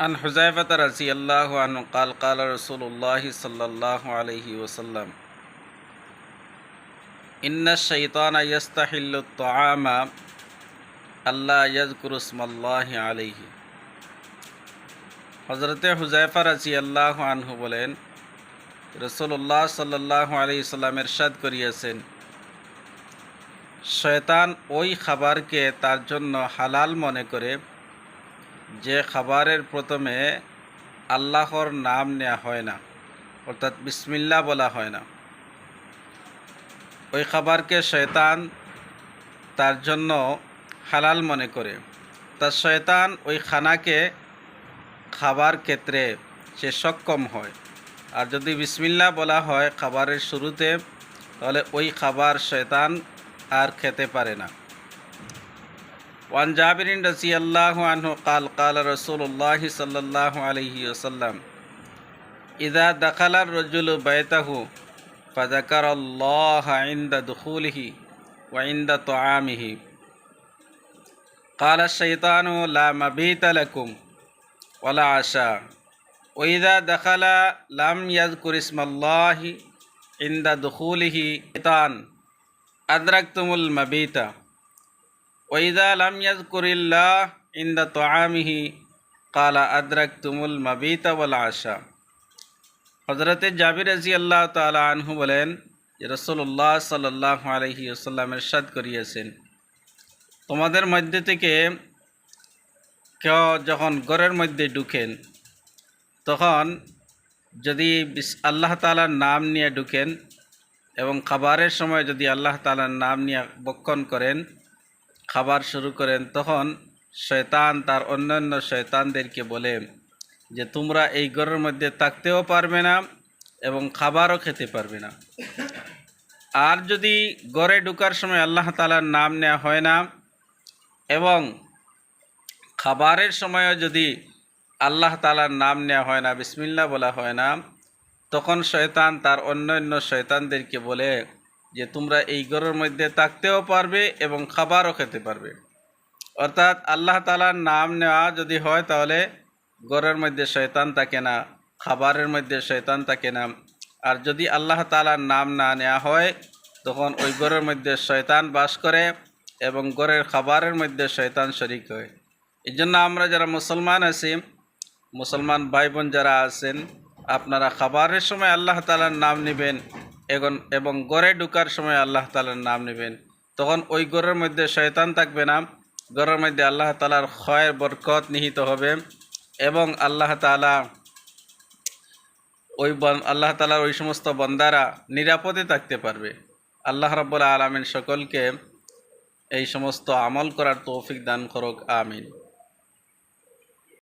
عن حذيفة رضي الله عنه قال قال رسول الله صلى الله عليه وسلم إن الشيطان يستحل الطعام ألا يذكر اسم الله عليه। হযরতে হুযায়ফা রাদিয়াল্লাহু আনহু বলেন, রাসূলুল্লাহ সাল্লাল্লাহু আলাইহি সাল্লাম ইরশাদ করিয়াছেন, শয়তান ওই খাবারকে তার জন্য হালাল মনে করে যে খাবারের প্রথমে আল্লাহর নাম নেওয়া হয় না, অর্থাৎ বিসমিল্লাহ বলা হয় না। ওই খাবারকে শয়তান তার জন্য হালাল মনে করে। তার শয়তান ওই খানাকে খাবার ক্ষেত্রে সে সক্ষম হয়। আর যদি বিসমিল্লাহ বলা হয় খাবারের শুরুতে, তাহলে ওই খাবার শয়তান আর খেতে পারে না। ওয়ান জাবিরিন রাদিয়াল্লাহু আনহু قال قال رسول الله صلى الله عليه وسلم إذا دخل الرجل بيته فذكر الله عند دخوله وعند طعامه قال الشيطان لا مبيت لكم ولا عشاء وإذا دخل لم يذكر اسم الله عند دخوله شيطان أدركتم المبيت وإذا لم يذكر الله عند طعامه قال أدركتم المبيت والعشاء। হযরতে জাবির রাদিয়াল্লাহু তাআলা আনহু বলেন যে রাসূলুল্লাহ সাল্লাল্লাহু আলাইহি ওয়াসাল্লাম ইরশাদ করিয়েছেন, তোমাদের মধ্যে থেকে কেউ যখন ঘরের মধ্যে ঢুকেন, তখন যদি আল্লাহ তাআলার নাম নিয়ে ঢুকেন এবং খাবারের সময় যদি আল্লাহ তাআলার নাম নিয়ে ভক্ষণ করেন, খাবার শুরু করেন, তখন শয়তান তার অন্যান্য শয়তানদেরকে বলে যে তোমরা এই ঘরের মধ্যে থাকতেও পারবে না এবং খাবারও খেতে পারবে না। আর যদি ঘরে ঢোকার সময় আল্লাহ তাআলার নাম নেওয়া হয় না এবং খাবারের সময়ও যদি আল্লাহ তাআলার নাম নেওয়া হয় না, বিসমিল্লাহ বলা হয় না, তখন শয়তান তার অন্যান্য শয়তানদেরকে বলে যে তোমরা এই ঘরের মধ্যে থাকতেও পারবে এবং খাবারও খেতে পারবে। অর্থাৎ আল্লাহ তাআলার নাম নেওয়া যদি হয় তাহলে ঘরের মধ্যে শয়তান থাকে না, খাবারের মধ্যে শয়তান থাকে না। আর যদি আল্লাহ তাআলার নাম না নেওয়া হয় তখন ওই ঘরের মধ্যে শয়তান বাস করে এবং ঘরের খাবারের মধ্যে শয়তান শরীক হয়। এই জন্য আমরা যারা মুসলমান আছি, মুসলমান ভাই বোন যারা আছেন, আপনারা খাবারের সময় আল্লাহ তাআলার নাম নেবেন এবং ঘরে ঢোকার সময় আল্লাহ তাআলার নাম নেবেন। তখন ওই ঘরের মধ্যে শয়তান থাকবে না, ঘরের মধ্যে আল্লাহ তাআলার খয়ের বরকত নিহিত হবে এবং আল্লাহ তাআলার ওই সমস্ত বান্দারা নিরাপদে থাকতে পারবে। আল্লাহ রাব্বুল আলামিন সকলকে এই সমস্ত আমল করার তৌফিক দান করুক, আমিন।